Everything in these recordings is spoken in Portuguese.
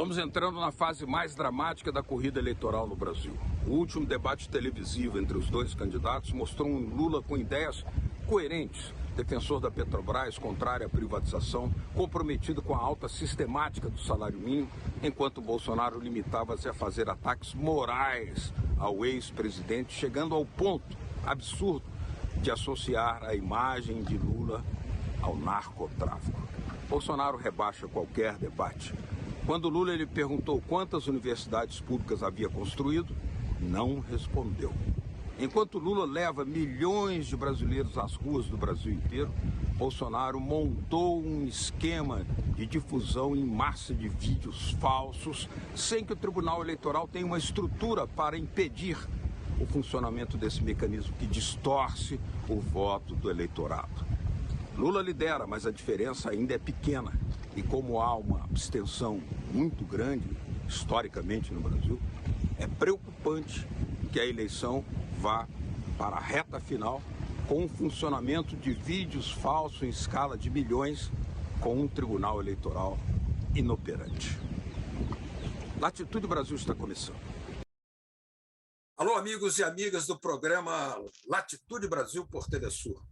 Estamos entrando na fase mais dramática da corrida eleitoral no Brasil. O último debate televisivo entre os dois candidatos mostrou um Lula com ideias coerentes, defensor da Petrobras, contrário à privatização, comprometido com a alta sistemática do salário mínimo, enquanto Bolsonaro limitava-se a fazer ataques morais ao ex-presidente, chegando ao ponto absurdo de associar a imagem de Lula ao narcotráfico. Bolsonaro rebaixa qualquer debate. Quando Lula lhe perguntou quantas universidades públicas havia construído, não respondeu. Enquanto Lula leva milhões de brasileiros às ruas do Brasil inteiro, Bolsonaro montou um esquema de difusão em massa de vídeos falsos, sem que o Tribunal Eleitoral tenha uma estrutura para impedir o funcionamento desse mecanismo que distorce o voto do eleitorado. Lula lidera, mas a diferença ainda é pequena. E como há uma abstenção muito grande, historicamente no Brasil, é preocupante que a eleição vá para a reta final com um funcionamento de vídeos falsos em escala de milhões, com um tribunal eleitoral inoperante. Latitude Brasil está começando. Alô, amigos e amigas do programa Latitude Brasil por Telesur.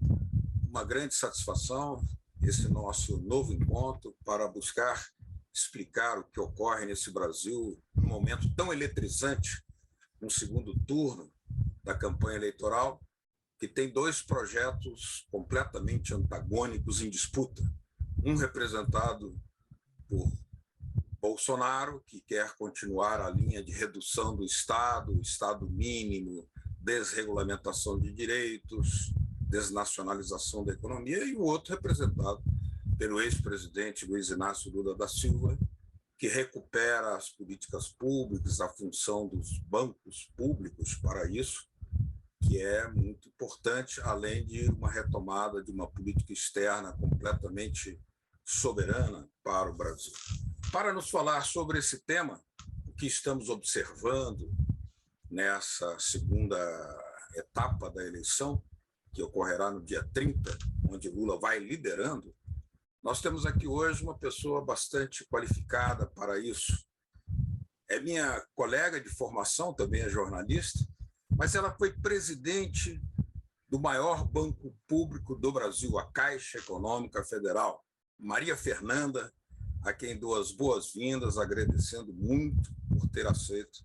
Uma grande satisfação esse nosso novo encontro para buscar explicar o que ocorre nesse Brasil num momento tão eletrizante, no segundo turno da campanha eleitoral, que tem dois projetos completamente antagônicos em disputa. Um representado por Bolsonaro, que quer continuar a linha de redução do Estado, Estado mínimo, desregulamentação de direitos, desnacionalização da economia, e o outro representado pelo ex-presidente Luiz Inácio Lula da Silva, que recupera as políticas públicas, a função dos bancos públicos para isso, que é muito importante, além de uma retomada de uma política externa completamente soberana para o Brasil. Para nos falar sobre esse tema, o que estamos observando nessa segunda etapa da eleição, que ocorrerá no dia 30, onde Lula vai liderando, nós temos aqui hoje uma pessoa bastante qualificada para isso. É minha colega de formação, também é jornalista, mas ela foi presidente do maior banco público do Brasil, a Caixa Econômica Federal, Maria Fernanda, a quem dou as boas-vindas, agradecendo muito por ter aceito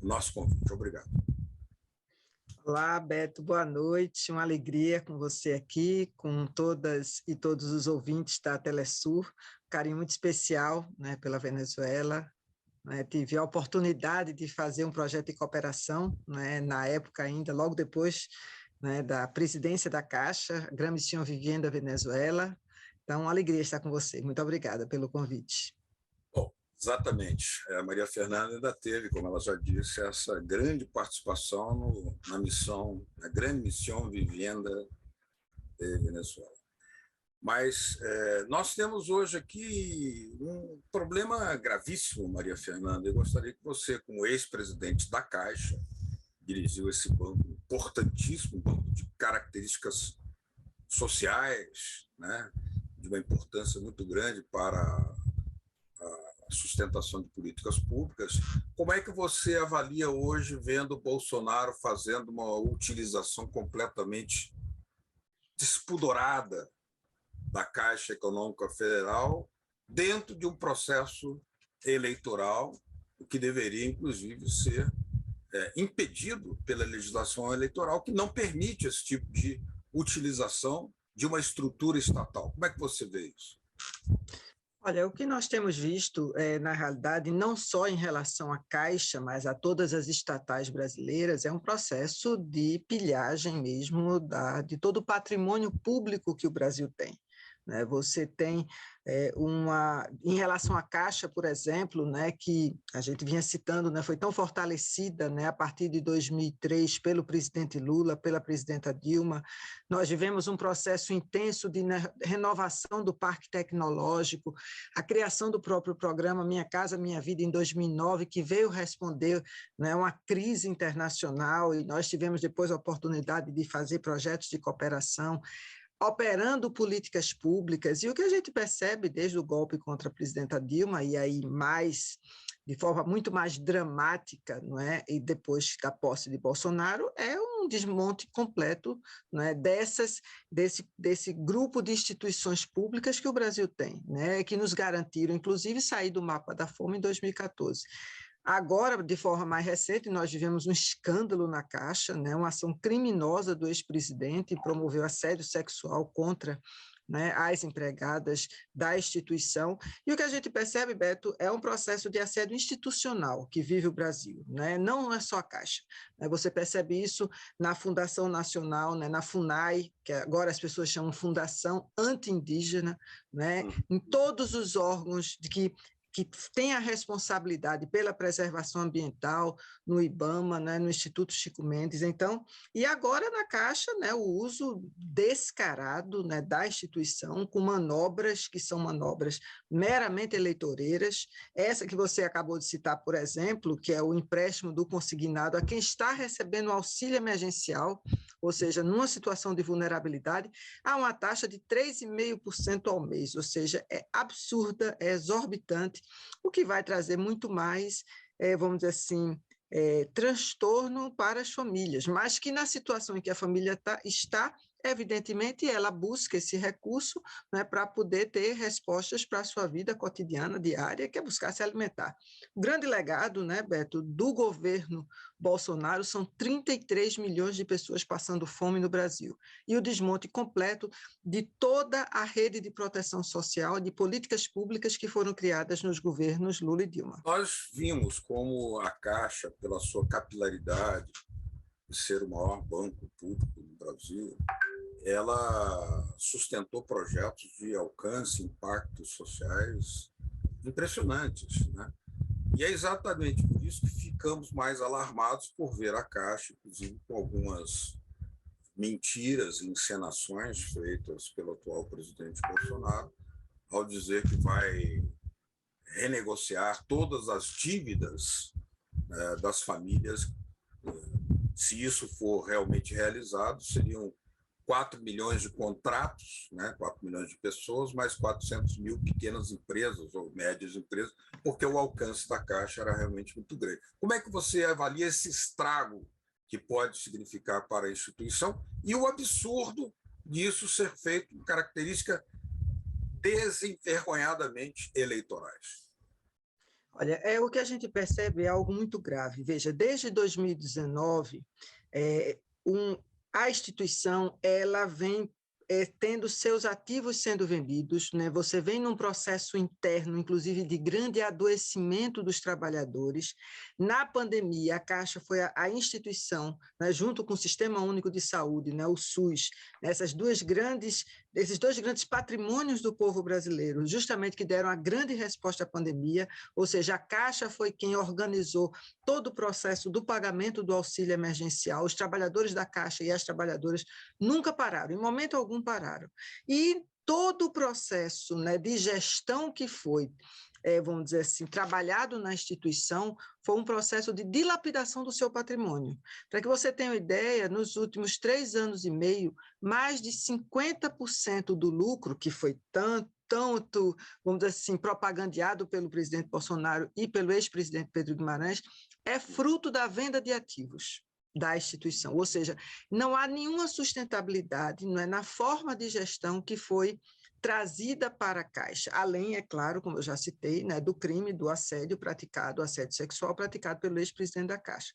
o nosso convite. Obrigado. Olá, Beto, boa noite, uma alegria com você aqui, com todas e todos os ouvintes da Telesur, um carinho muito especial, né, pela Venezuela, né, tive a oportunidade de fazer um projeto de cooperação, né, na época ainda, logo depois, né, da presidência da Caixa, Gran Misión Vivienda Venezuela, então uma alegria estar com você, muito obrigada pelo convite. Exatamente. A Maria Fernanda ainda teve, como ela já disse, essa grande participação na missão, na Grande Missão Vivienda de Venezuela. Mas nós temos hoje aqui um problema gravíssimo, Maria Fernanda. Eu gostaria que você, como ex-presidente da Caixa, dirigiu esse banco importantíssimo, um banco de características sociais, né, de uma importância muito grande para a sustentação de políticas públicas. Como é que você avalia hoje, vendo o Bolsonaro fazendo uma utilização completamente despudorada da Caixa Econômica Federal dentro de um processo eleitoral, o que deveria, inclusive, ser impedido pela legislação eleitoral, que não permite esse tipo de utilização de uma estrutura estatal? Como é que você vê isso? Olha, o que nós temos visto, na realidade, não só em relação à Caixa, mas a todas as estatais brasileiras, é um processo de pilhagem mesmo de todo o patrimônio público que o Brasil tem. Né? Você tem em relação à Caixa, por exemplo, né, que a gente vinha citando, né, foi tão fortalecida, né, a partir de 2003 pelo presidente Lula, pela presidenta Dilma. Nós vivemos um processo intenso de renovação do parque tecnológico, a criação do próprio programa Minha Casa Minha Vida em 2009, que veio responder, né, uma crise internacional, e nós tivemos depois a oportunidade de fazer projetos de cooperação. operando políticas públicas, e o que a gente percebe desde o golpe contra a presidenta Dilma, e aí de forma muito mais dramática, não é? E depois da posse de Bolsonaro, é um desmonte completo, não é? Desse grupo de instituições públicas que o Brasil tem, né? Que nos garantiram, inclusive, sair do mapa da fome em 2014. Agora, de forma mais recente, nós vivemos um escândalo na Caixa, né, uma ação criminosa do ex-presidente, promoveu assédio sexual contra, né, as empregadas da instituição. E o que a gente percebe, Beto, é um processo de assédio institucional que vive o Brasil, né? Não é só a Caixa. Né? Você percebe isso na Fundação Nacional, né, na FUNAI, que agora as pessoas chamam Fundação Anti-Indígena, né, em todos os órgãos que tem a responsabilidade pela preservação ambiental, no IBAMA, né, no Instituto Chico Mendes. Então, e agora na Caixa, né, o uso descarado, né, da instituição, com manobras que são manobras meramente eleitoreiras. Essa que você acabou de citar, por exemplo, que é o empréstimo do consignado a quem está recebendo auxílio emergencial, ou seja, numa situação de vulnerabilidade, há uma taxa de 3,5% ao mês, ou seja, é absurda, é exorbitante, o que vai trazer muito mais, vamos dizer assim, transtorno para as famílias, mas que na situação em que a família está, evidentemente, ela busca esse recurso, né, para poder ter respostas para a sua vida cotidiana, diária, que é buscar se alimentar. O grande legado, né, Beto, do governo Bolsonaro são 33 milhões de pessoas passando fome no Brasil, e o desmonte completo de toda a rede de proteção social, de políticas públicas que foram criadas nos governos Lula e Dilma. Nós vimos como a Caixa, pela sua capilaridade, de ser o maior banco público do Brasil, ela sustentou projetos de alcance, impactos sociais impressionantes, né? E é exatamente por isso que ficamos mais alarmados por ver a Caixa, inclusive com algumas mentiras e encenações feitas pelo atual presidente Bolsonaro, ao dizer que vai renegociar todas as dívidas das famílias. Se isso for realmente realizado, seriam 4 milhões de contratos, né? 4 milhões de pessoas, mais 400 mil pequenas empresas ou médias empresas, porque o alcance da Caixa era realmente muito grande. Como é que você avalia esse estrago que pode significar para a instituição e o absurdo disso ser feito com características desenvergonhadamente eleitorais? Olha, o que a gente percebe é algo muito grave. Veja, desde 2019, a instituição ela vem tendo seus ativos sendo vendidos, né? Você vem num processo interno, inclusive de grande adoecimento dos trabalhadores. Na pandemia, a Caixa foi a instituição, né, junto com o Sistema Único de Saúde, né, o SUS, esses dois grandes patrimônios do povo brasileiro, justamente que deram a grande resposta à pandemia, ou seja, a Caixa foi quem organizou todo o processo do pagamento do auxílio emergencial. Os trabalhadores da Caixa e as trabalhadoras nunca pararam, em momento algum pararam. E todo o processo, né, de gestão que foi, vamos dizer assim, trabalhado na instituição, foi um processo de dilapidação do seu patrimônio. Para que você tenha uma ideia, nos últimos 3 anos e meio, mais de 50% do lucro, que foi tanto, vamos dizer assim, propagandeado pelo presidente Bolsonaro e pelo ex-presidente Pedro Guimarães, é fruto da venda de ativos da instituição, ou seja, não há nenhuma sustentabilidade, não é, na forma de gestão que foi trazida para a Caixa, além, é claro, como eu já citei, né, do crime do assédio sexual praticado pelo ex-presidente da Caixa.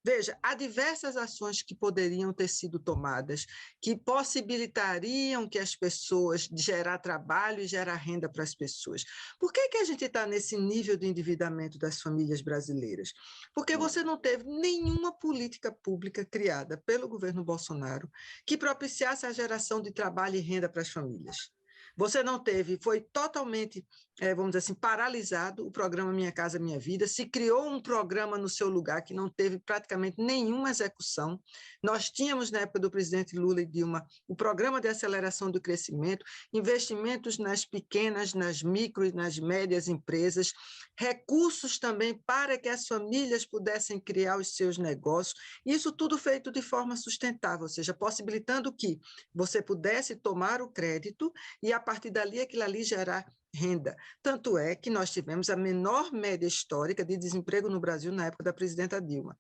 Veja, há diversas ações que poderiam ter sido tomadas, que possibilitariam que as pessoas gerar trabalho e gerar renda para as pessoas. Por que a gente está nesse nível de endividamento das famílias brasileiras? Porque você não teve nenhuma política pública criada pelo governo Bolsonaro que propiciasse a geração de trabalho e renda para as famílias. Você não teve, foi totalmente vamos dizer assim, paralisado o programa Minha Casa Minha Vida, se criou um programa no seu lugar que não teve praticamente nenhuma execução. Nós tínhamos, na época do presidente Lula e Dilma, o programa de aceleração do crescimento, investimentos nas pequenas, nas micro e nas médias empresas, recursos também para que as famílias pudessem criar os seus negócios, isso tudo feito de forma sustentável, ou seja, possibilitando que você pudesse tomar o crédito e, a partir dali, aquilo ali gerar renda. Tanto é que nós tivemos a menor média histórica de desemprego no Brasil na época da presidenta Dilma.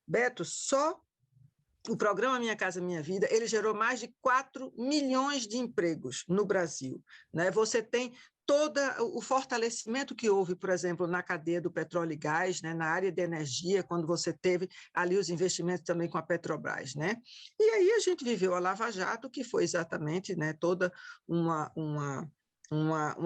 Beto, só o programa Minha Casa Minha Vida, ele gerou mais de 4 milhões de empregos no Brasil, né? Você tem todo o fortalecimento que houve, por exemplo, na cadeia do petróleo e gás, né, na área de energia, quando você teve ali os investimentos também com a Petrobras, né? E aí a gente viveu a Lava Jato, que foi exatamente, né, toda uma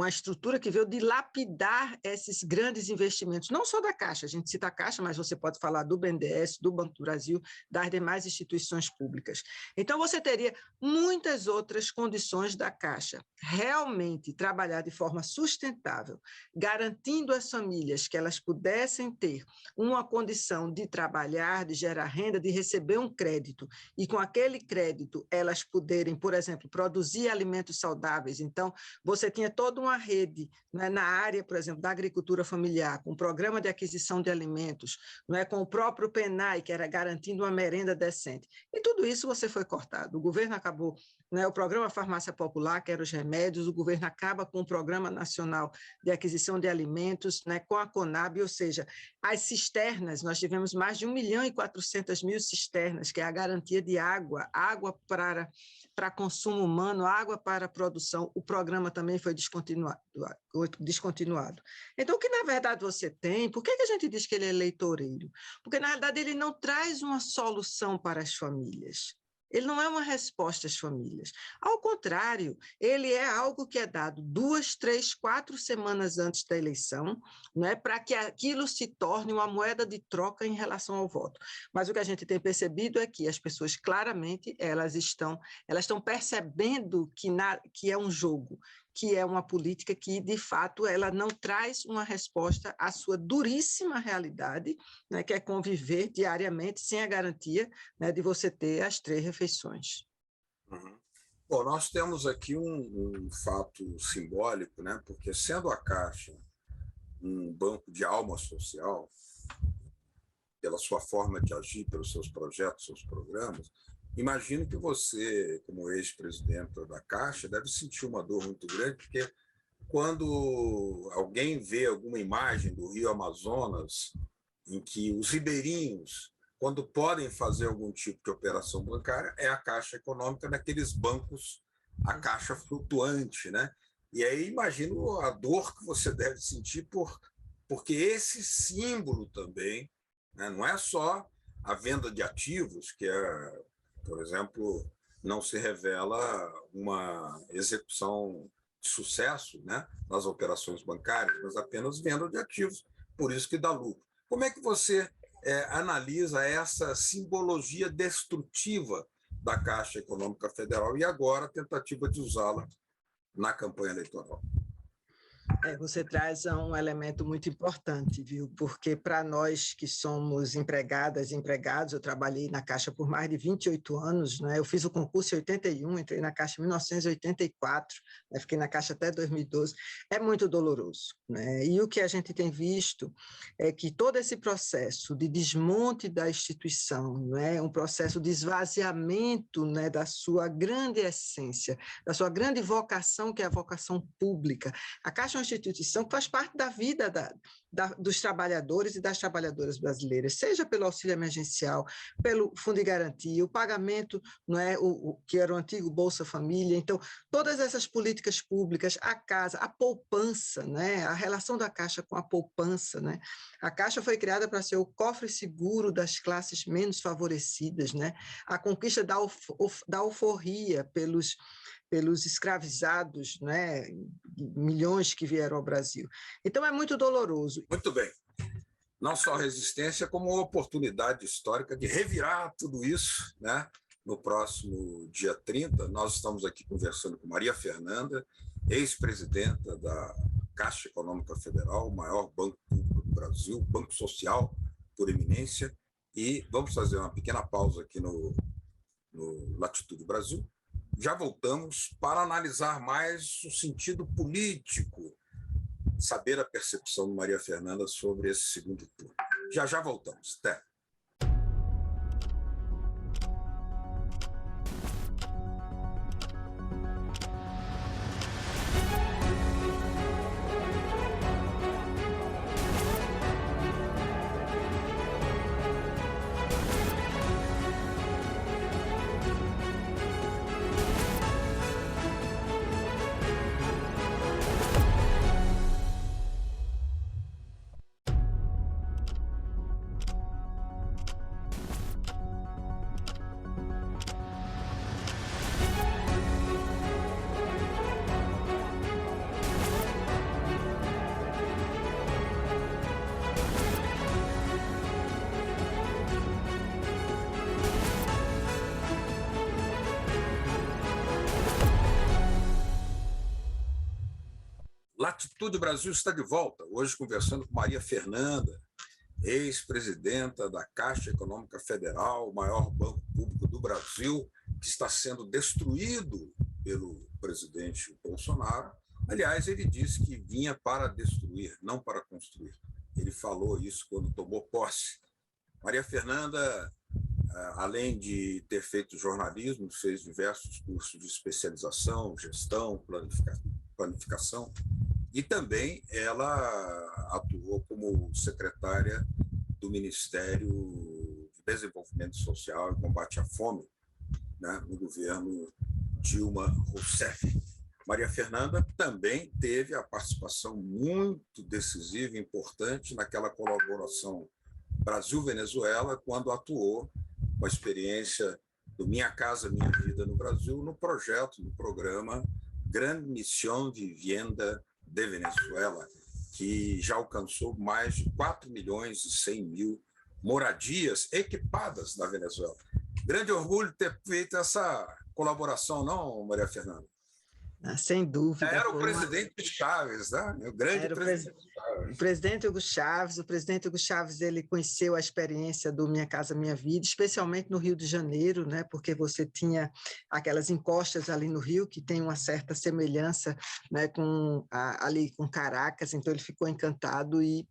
estrutura que veio dilapidar esses grandes investimentos, não só da Caixa, a gente cita a Caixa, mas você pode falar do BNDES, do Banco do Brasil, das demais instituições públicas. Então, você teria muitas outras condições da Caixa realmente trabalhar de forma sustentável, garantindo às famílias que elas pudessem ter uma condição de trabalhar, de gerar renda, de receber um crédito, e com aquele crédito elas poderem, por exemplo, produzir alimentos saudáveis. Então, você tinha toda uma rede, né, na área, por exemplo, da agricultura familiar, com o programa de aquisição de alimentos, não é, com o próprio PENAI, que era garantindo uma merenda decente. E tudo isso você foi cortado. O governo acabou, né, o programa Farmácia Popular, que era os remédios, o governo acaba com o Programa Nacional de Aquisição de Alimentos, né, com a Conab, ou seja, as cisternas, nós tivemos mais de 1.400.000 cisternas, que é a garantia de água, água para consumo humano, água para produção. O programa também foi descontinuado. Então, o que na verdade você tem, por que a gente diz que ele é eleitoreiro? Porque na verdade ele não traz uma solução para as famílias. Ele não é uma resposta às famílias. Ao contrário, ele é algo que é dado 2, 3, 4 semanas antes da eleição, né, para que aquilo se torne uma moeda de troca em relação ao voto. Mas o que a gente tem percebido é que as pessoas claramente elas estão percebendo que é um jogo, que é uma política que, de fato, ela não traz uma resposta à sua duríssima realidade, né, que é conviver diariamente sem a garantia, né, de você ter as 3 refeições. Uhum. Bom, nós temos aqui um fato simbólico, né, porque sendo a Caixa um banco de alma social, pela sua forma de agir, pelos seus projetos, seus programas, imagino que você, como ex-presidenta da Caixa, deve sentir uma dor muito grande, porque quando alguém vê alguma imagem do Rio Amazonas, em que os ribeirinhos, quando podem fazer algum tipo de operação bancária, é a Caixa Econômica naqueles bancos, a Caixa flutuante, né? E aí imagino a dor que você deve sentir porque esse símbolo também, né, não é só a venda de ativos, que é, por exemplo, não se revela uma execução de sucesso, né, nas operações bancárias, mas apenas venda de ativos, por isso que dá lucro. Como é que você analisa essa simbologia destrutiva da Caixa Econômica Federal e agora a tentativa de usá-la na campanha eleitoral? Você traz um elemento muito importante, viu? Porque para nós que somos empregadas e empregados, eu trabalhei na Caixa por mais de 28 anos, né? Eu fiz o concurso em 81, entrei na Caixa em 1984, né? Fiquei na Caixa até 2012, é muito doloroso, né? E o que a gente tem visto é que todo esse processo de desmonte da instituição, né? Um processo de esvaziamento, né? Da sua grande essência, da sua grande vocação, que é a vocação pública. A Caixa é uma instituição que faz parte da vida dos trabalhadores e das trabalhadoras brasileiras, seja pelo auxílio emergencial, pelo fundo de garantia, o pagamento, não é, que era o antigo Bolsa Família. Então, todas essas políticas públicas, a casa, a poupança, né, a relação da Caixa com a poupança, né? A Caixa foi criada para ser o cofre seguro das classes menos favorecidas, né? A conquista da alforria pelos escravizados, né, milhões que vieram ao Brasil. Então, é muito doloroso. Muito bem. Não só resistência, como uma oportunidade histórica de revirar tudo isso, né? No próximo dia 30, nós estamos aqui conversando com Maria Fernanda, ex-presidenta da Caixa Econômica Federal, o maior banco público do Brasil, banco social por eminência. E vamos fazer uma pequena pausa aqui no Latitude Brasil. Já voltamos para analisar mais o sentido político, saber a percepção de Maria Fernanda sobre esse segundo turno. Já voltamos. Até. Latitude Brasil está de volta, hoje conversando com Maria Fernanda, ex-presidenta da Caixa Econômica Federal, o maior banco público do Brasil, que está sendo destruído pelo presidente Bolsonaro. Aliás, ele disse que vinha para destruir, não para construir. Ele falou isso quando tomou posse. Maria Fernanda, além de ter feito jornalismo, fez diversos cursos de especialização, gestão, planificação, e também ela atuou como secretária do Ministério de Desenvolvimento Social e Combate à Fome, né, no governo Dilma Rousseff. Maria Fernanda também teve a participação muito decisiva e importante naquela colaboração Brasil-Venezuela, quando atuou com a experiência do Minha Casa Minha Vida no Brasil, no programa Grande Missão Vivienda de Venezuela, que já alcançou mais de 4.100.000 moradias equipadas na Venezuela. Grande orgulho ter feito essa colaboração, não, Maria Fernanda? Sem dúvida. Era o presidente Chávez, né? O grande presidente Chávez. O presidente Hugo Chávez. O presidente Hugo Chávez, ele conheceu a experiência do Minha Casa Minha Vida, especialmente no Rio de Janeiro, né? Porque você tinha aquelas encostas ali no Rio que tem uma certa semelhança, né, ali com Caracas, então ele ficou encantado e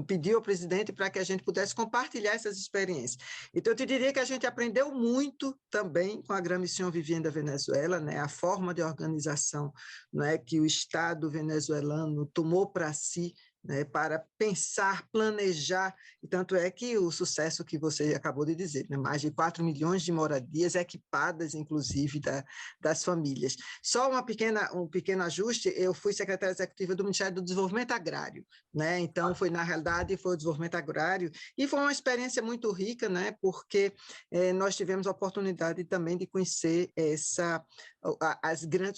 pediu ao presidente para que a gente pudesse compartilhar essas experiências. Então, eu te diria que a gente aprendeu muito também com a Gran Missão Vivienda Venezuela, né, a forma de organização, né, que o Estado venezuelano tomou para si, né, para pensar, planejar, e tanto é que o sucesso que você acabou de dizer, né, mais de 4 milhões de moradias equipadas, inclusive, das famílias. Só um pequeno ajuste, eu fui secretária executiva do Ministério do Desenvolvimento Agrário, né, então na realidade, foi o desenvolvimento agrário, e foi uma experiência muito rica, né, porque nós tivemos a oportunidade também de conhecer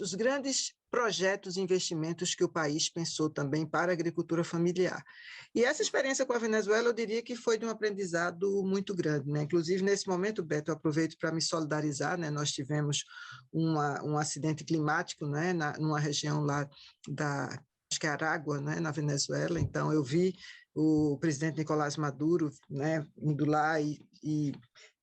os grandes projetos e investimentos que o país pensou também para a agricultura familiar. E essa experiência com a Venezuela, eu diria que foi de um aprendizado muito grande, né? Inclusive, nesse momento, Beto, eu aproveito para me solidarizar, né? Nós tivemos um acidente climático, né? Numa região lá acho que é Aragua, né? Na Venezuela, então eu vi o presidente Nicolás Maduro, né? Indo lá e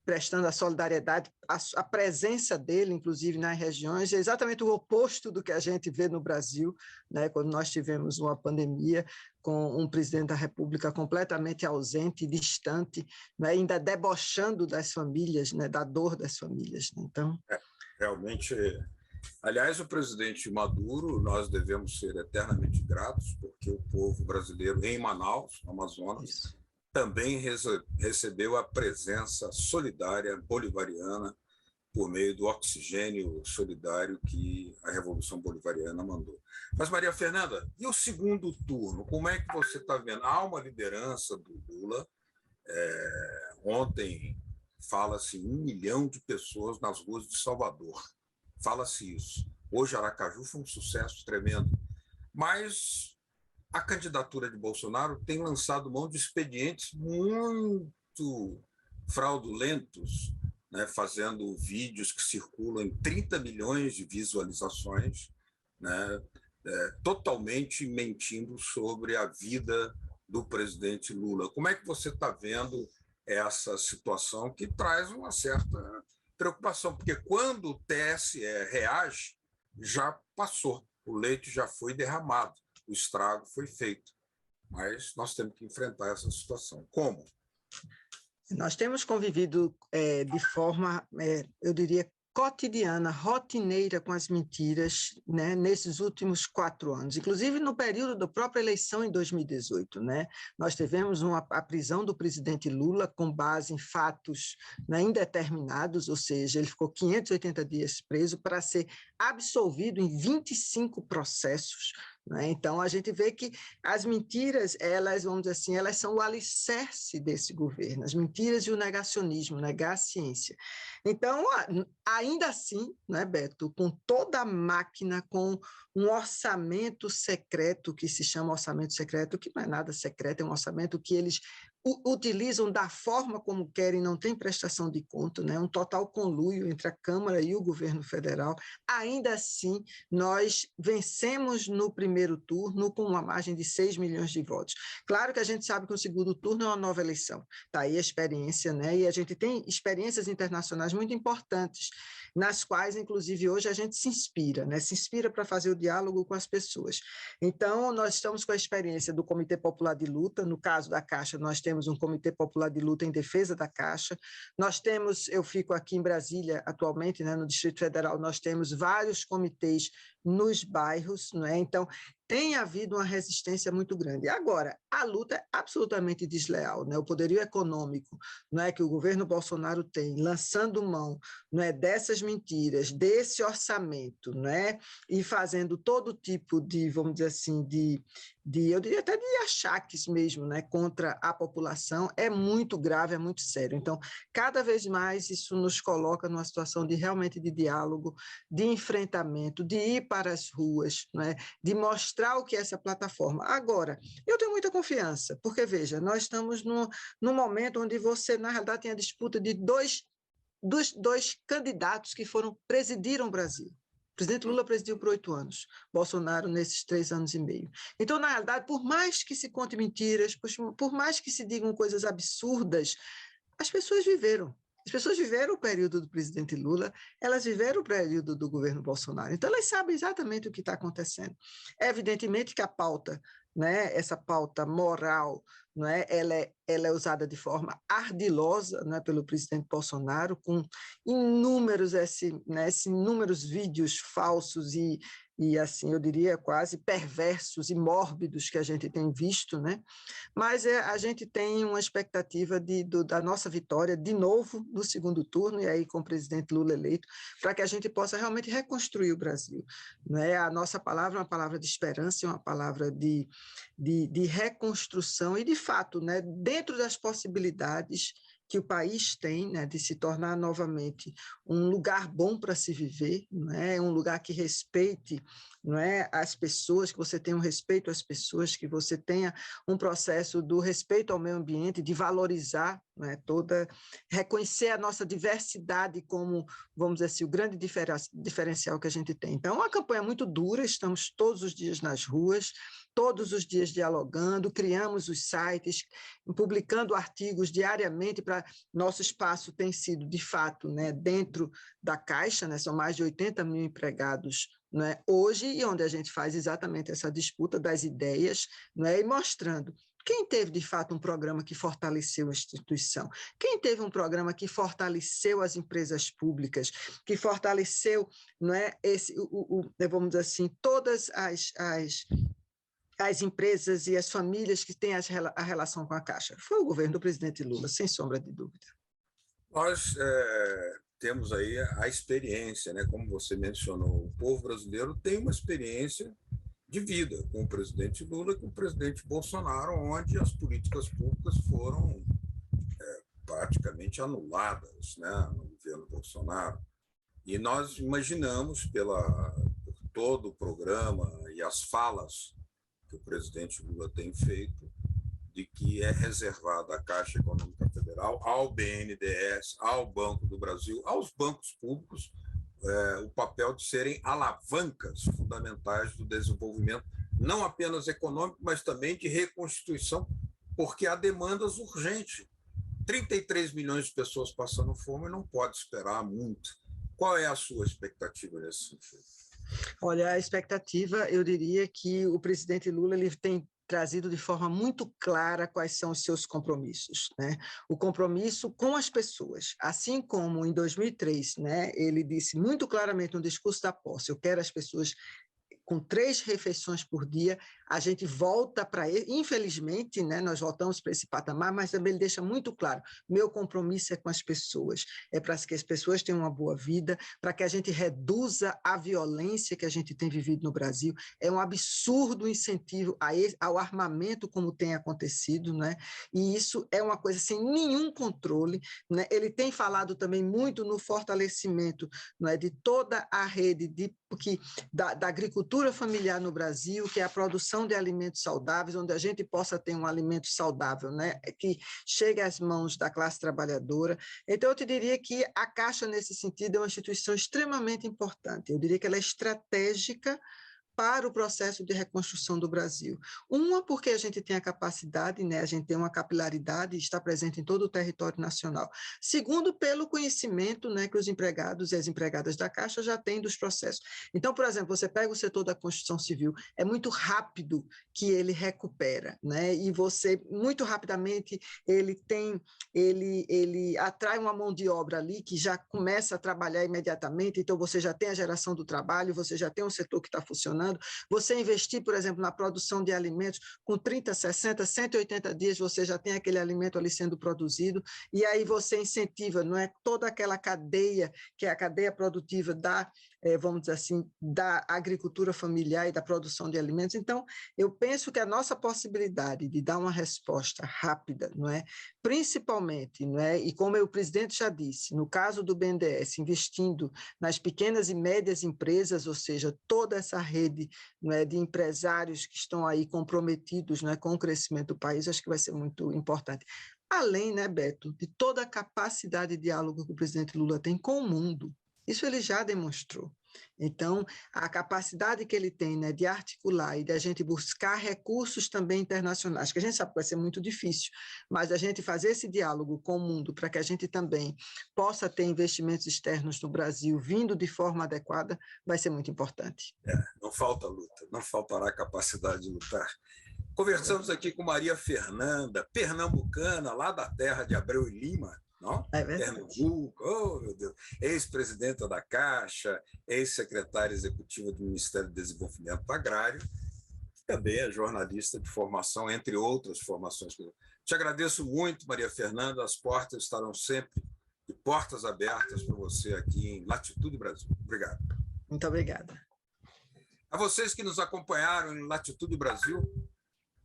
prestando a solidariedade, a presença dele, inclusive, nas regiões, é exatamente o oposto do que a gente vê no Brasil, né, quando nós tivemos uma pandemia com um presidente da República completamente ausente, distante, né, ainda debochando das famílias, né, da dor das famílias. Né? Então, realmente, aliás, o presidente Maduro, nós devemos ser eternamente gratos, porque o povo brasileiro em Manaus, no Amazonas, isso, também recebeu a presença solidária bolivariana por meio do oxigênio solidário que a Revolução Bolivariana mandou. Mas, Maria Fernanda, e o segundo turno? Como é que você está vendo? Há uma liderança do Lula. Ontem fala-se 1 milhão de pessoas nas ruas de Salvador. Fala-se isso. Hoje, Aracaju foi um sucesso tremendo. Mas a candidatura de Bolsonaro tem lançado mão de expedientes muito fraudulentos, né, fazendo vídeos que circulam em 30 milhões de visualizações, né, totalmente mentindo sobre a vida do presidente Lula. Como é que você está vendo essa situação que traz uma certa preocupação? Porque quando o TSE reage, já passou, o leite já foi derramado, o estrago foi feito. Mas nós temos que enfrentar essa situação. Como? Nós temos convivido de forma, eu diria, cotidiana, rotineira com as mentiras, né, nesses últimos 4 anos, inclusive no período da própria eleição em 2018. Né, nós tivemos a prisão do presidente Lula com base em fatos, né, indeterminados, ou seja, ele ficou 580 dias preso para ser absolvido em 25 processos. Né? Então, a gente vê que as mentiras, elas, vamos dizer assim, elas são o alicerce desse governo, as mentiras e o negacionismo, negar a ciência. Então, ainda assim, né, Beto, com toda a máquina, com um orçamento secreto, que se chama orçamento secreto, que não é nada secreto, é um orçamento que eles utilizam da forma como querem, não tem prestação de conta, né? Um total conluio entre a Câmara e o governo federal. Ainda assim, nós vencemos no primeiro turno com uma margem de 6 milhões de votos. Claro que a gente sabe que o segundo turno é uma nova eleição, está aí a experiência, né? E a gente tem experiências internacionais muito importantes, nas quais, inclusive, hoje a gente se inspira, né? Se inspira para fazer o diálogo com as pessoas. Então, nós estamos com a experiência do Comitê Popular de Luta, no caso da Caixa, nós temos um Comitê Popular de Luta em defesa da Caixa, nós temos, eu fico aqui em Brasília atualmente, né, no Distrito Federal, nós temos vários comitês nos bairros, não é? Então, tem havido uma resistência muito grande. Agora, a luta é absolutamente desleal, né? O poderio econômico, não é, que o governo Bolsonaro tem, lançando mão, não é, dessas mentiras, desse orçamento, não é, e fazendo todo tipo de, vamos dizer assim, eu diria até de achaques mesmo, né, contra a população, é muito grave, é muito sério. Então, cada vez mais isso nos coloca numa situação de realmente de diálogo, de enfrentamento, de ir para as ruas, né, de mostrar o que é essa plataforma. Agora, eu tenho muita confiança, porque, veja, nós estamos num momento onde você, na realidade, tem a disputa de dois candidatos que presidiram o Brasil. O presidente Lula presidiu por 8 anos, Bolsonaro nesses 3 anos e meio. Então, na realidade, por mais que se conte mentiras, por mais que se digam coisas absurdas, as pessoas viveram. As pessoas viveram o período do presidente Lula, elas viveram o período do governo Bolsonaro. Então, elas sabem exatamente o que está acontecendo. É evidentemente que a pauta, né, essa pauta moral, não é, ela é usada de forma ardilosa, né, pelo presidente Bolsonaro, com inúmeros vídeos falsos e assim, eu diria, quase perversos e mórbidos que a gente tem visto, né? Mas a gente tem uma expectativa da nossa vitória, de novo, no segundo turno, e aí com o presidente Lula eleito, para que a gente possa realmente reconstruir o Brasil. Né? A nossa palavra é uma palavra de esperança, é uma palavra de reconstrução e, de fato, né, dentro das possibilidades que o país tem, né, de se tornar novamente um lugar bom para se viver, né, um lugar que respeite, não é, as pessoas, que você tenha um respeito às pessoas, que você tenha um processo do respeito ao meio ambiente, de valorizar, né, reconhecer a nossa diversidade como, vamos dizer assim, o grande diferencial que a gente tem. Então, é uma campanha muito dura, estamos todos os dias nas ruas, todos os dias dialogando, criamos os sites, publicando artigos diariamente. Para nosso espaço tem sido, de fato, né, dentro da Caixa, né, são mais de 80 mil empregados, né, hoje, e onde a gente faz exatamente essa disputa das ideias, né, e mostrando quem teve, de fato, um programa que fortaleceu a instituição, quem teve um programa que fortaleceu as empresas públicas, que fortaleceu, não é, vamos dizer assim, todas as empresas e as famílias que têm a relação com a Caixa. Foi o governo do presidente Lula, sem sombra de dúvida. Nós temos aí a experiência, né? Como você mencionou, o povo brasileiro tem uma experiência de vida com o presidente Lula e com o presidente Bolsonaro, onde as políticas públicas foram praticamente anuladas, né, no governo Bolsonaro. E nós imaginamos, por todo o programa e as falas que o presidente Lula tem feito, de que é reservada à Caixa Econômica Federal, ao BNDES, ao Banco do Brasil, aos bancos públicos, o papel de serem alavancas fundamentais do desenvolvimento, não apenas econômico, mas também de reconstituição, porque há demandas urgentes. 33 milhões de pessoas passando fome não pode esperar muito. Qual é a sua expectativa nesse sentido? Olha, a expectativa, eu diria que o presidente Lula ele tem trazido de forma muito clara quais são os seus compromissos, né? O compromisso com as pessoas, assim como em 2003, né, ele disse muito claramente no discurso da posse, eu quero as pessoas com 3 refeições por dia, a gente volta para ele, infelizmente, né, nós voltamos para esse patamar, mas também ele deixa muito claro, meu compromisso é com as pessoas, é para que as pessoas tenham uma boa vida, para que a gente reduza a violência que a gente tem vivido no Brasil, é um absurdo o incentivo ao armamento como tem acontecido, né, e isso é uma coisa sem nenhum controle, né, ele tem falado também muito no fortalecimento, né, de toda a rede da agricultura familiar no Brasil, que é a produção de alimentos saudáveis, onde a gente possa ter um alimento saudável, né, que chegue às mãos da classe trabalhadora. Então, eu te diria que a Caixa, nesse sentido, é uma instituição extremamente importante. Eu diria que ela é estratégica para o processo de reconstrução do Brasil. Uma, porque a gente tem a capacidade, né, a gente tem uma capilaridade, está presente em todo o território nacional. Segundo, pelo conhecimento, né, que os empregados e as empregadas da Caixa já têm dos processos. Então, por exemplo, você pega o setor da construção civil, é muito rápido que ele recupera, né, e você, muito rapidamente, ele atrai uma mão de obra ali que já começa a trabalhar imediatamente, então você já tem a geração do trabalho, você já tem um setor que está funcionando. Você investir, por exemplo, na produção de alimentos, com 30, 60, 180 dias, você já tem aquele alimento ali sendo produzido, e aí você incentiva, não é, toda aquela cadeia, que é a cadeia produtiva vamos dizer assim, da agricultura familiar e da produção de alimentos. Então, eu penso que a nossa possibilidade de dar uma resposta rápida, não é, principalmente, não é, e como o presidente já disse, no caso do BNDES, investindo nas pequenas e médias empresas, ou seja, toda essa rede, não é, de empresários que estão aí comprometidos, não é, com o crescimento do país, acho que vai ser muito importante. Além, né, Beto, de toda a capacidade de diálogo que o presidente Lula tem com o mundo. Isso ele já demonstrou. Então, a capacidade que ele tem, né, de articular e de a gente buscar recursos também internacionais, que a gente sabe que vai ser muito difícil, mas a gente fazer esse diálogo com o mundo para que a gente também possa ter investimentos externos no Brasil vindo de forma adequada, vai ser muito importante. Não falta luta, não faltará capacidade de lutar. Conversamos aqui com Maria Fernanda, pernambucana, lá da terra de Abreu e Lima, não? Pernambuco, oh meu Deus, ex-presidenta da Caixa, ex-secretária executiva do Ministério do Desenvolvimento Agrário, também é jornalista de formação, entre outras formações. Te agradeço muito, Maria Fernanda, as portas estarão sempre de portas abertas para você aqui em Latitude Brasil. Obrigado. Muito obrigada. A vocês que nos acompanharam em Latitude Brasil,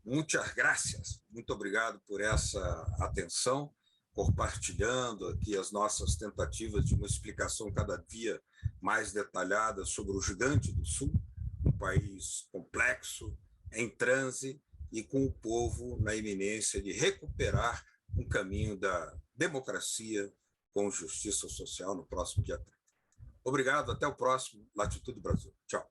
muitas graças, muito obrigado por essa atenção, compartilhando aqui as nossas tentativas de uma explicação cada dia mais detalhada sobre o Gigante do Sul, um país complexo, em transe e com o povo na iminência de recuperar um caminho da democracia com justiça social no próximo dia 30. Obrigado, até o próximo Latitude Brasil. Tchau.